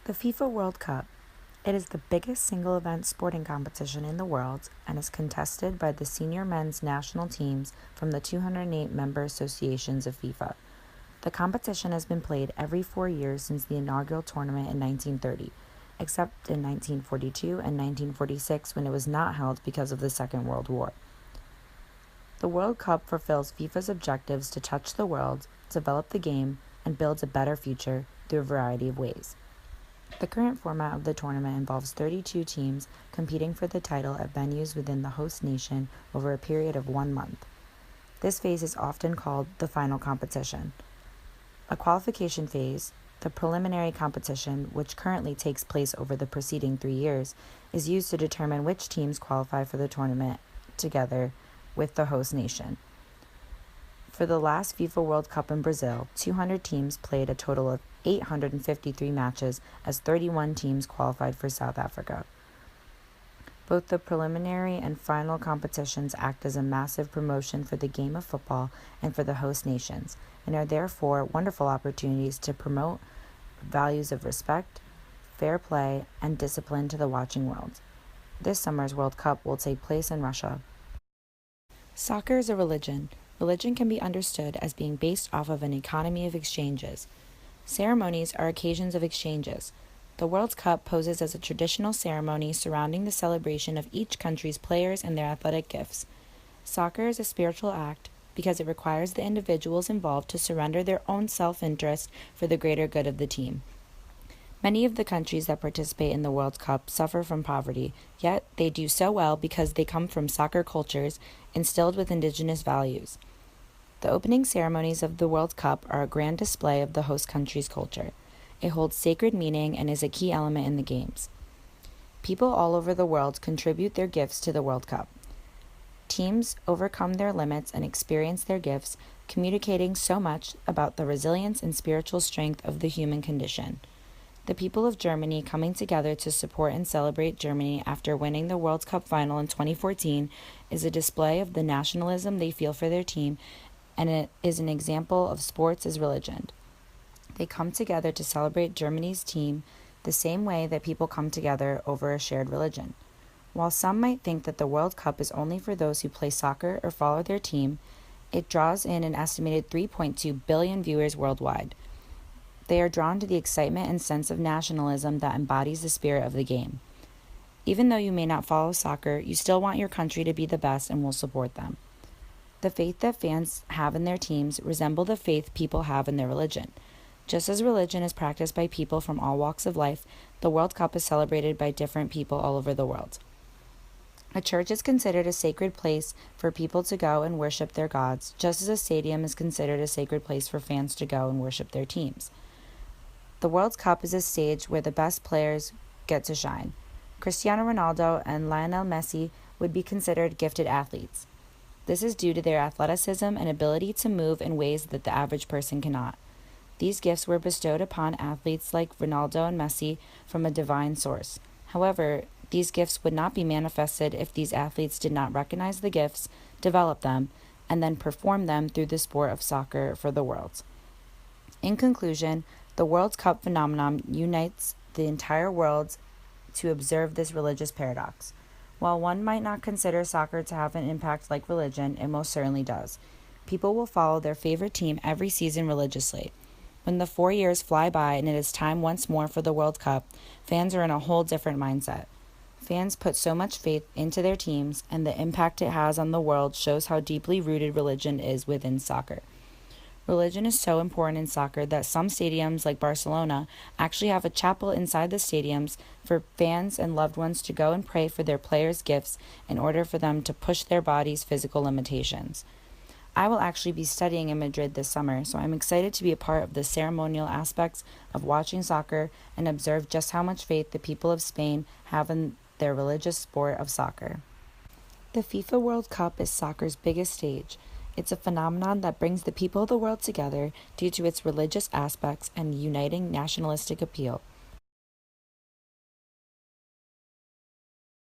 The FIFA World Cup. It is the biggest single-event sporting competition in the world and is contested by the senior men's national teams from the 208 member associations of FIFA. The competition has been played every 4 years since the inaugural tournament in 1930, except in 1942 and 1946 when it was not held because of the Second World War. The World Cup fulfills FIFA's objectives to touch the world, develop the game, and build a better future through a variety of ways. The current format of the tournament involves 32 teams competing for the title at venues within the host nation over a period of 1 month. This phase is often called the final competition. A qualification phase, the preliminary competition, which currently takes place over the preceding 3 years, is used to determine which teams qualify for the tournament together with the host nation. For the last FIFA World Cup in Brazil, 200 teams played a total of 853 matches as 31 teams qualified for South Africa. Both the preliminary and final competitions act as a massive promotion for the game of football and for the host nations, and are therefore wonderful opportunities to promote values of respect, fair play, and discipline to the watching world. This summer's World Cup will take place in Russia. Soccer is a religion. Religion can be understood as being based off of an economy of exchanges. Ceremonies are occasions of exchanges. The World Cup poses as a traditional ceremony surrounding the celebration of each country's players and their athletic gifts. Soccer is a spiritual act because it requires the individuals involved to surrender their own self-interest for the greater good of the team. Many of the countries that participate in the World Cup suffer from poverty, yet they do so well because they come from soccer cultures instilled with indigenous values. The opening ceremonies of the World Cup are a grand display of the host country's culture. It holds sacred meaning and is a key element in the games. People all over the world contribute their gifts to the World Cup. Teams overcome their limits and experience their gifts, communicating so much about the resilience and spiritual strength of the human condition. The people of Germany coming together to support and celebrate Germany after winning the World Cup final in 2014 is a display of the nationalism they feel for their team, and it is an example of sports as religion. They come together to celebrate Germany's team the same way that people come together over a shared religion. While some might think that the World Cup is only for those who play soccer or follow their team, it draws in an estimated 3.2 billion viewers worldwide. They are drawn to the excitement and sense of nationalism that embodies the spirit of the game. Even though you may not follow soccer, you still want your country to be the best and will support them. The faith that fans have in their teams resemble the faith people have in their religion. Just as religion is practiced by people from all walks of life, the World Cup is celebrated by different people all over the world. A church is considered a sacred place for people to go and worship their gods, just as a stadium is considered a sacred place for fans to go and worship their teams. The World Cup is a stage where the best players get to shine. Cristiano Ronaldo and Lionel Messi would be considered gifted athletes. This is due to their athleticism and ability to move in ways that the average person cannot. These gifts were bestowed upon athletes like Ronaldo and Messi from a divine source. However, these gifts would not be manifested if these athletes did not recognize the gifts, develop them, and then perform them through the sport of soccer for the world. In conclusion, the World Cup phenomenon unites the entire world to observe this religious paradox. While one might not consider soccer to have an impact like religion, it most certainly does. People will follow their favorite team every season religiously. When the 4 years fly by and it is time once more for the World Cup, fans are in a whole different mindset. Fans put so much faith into their teams, and the impact it has on the world shows how deeply rooted religion is within soccer. Religion is so important in soccer that some stadiums like Barcelona actually have a chapel inside the stadiums for fans and loved ones to go and pray for their players' gifts in order for them to push their body's physical limitations. I will actually be studying in Madrid this summer, so I'm excited to be a part of the ceremonial aspects of watching soccer and observe just how much faith the people of Spain have in their religious sport of soccer. The FIFA World Cup is soccer's biggest stage. It's a phenomenon that brings the people of the world together due to its religious aspects and uniting nationalistic appeal.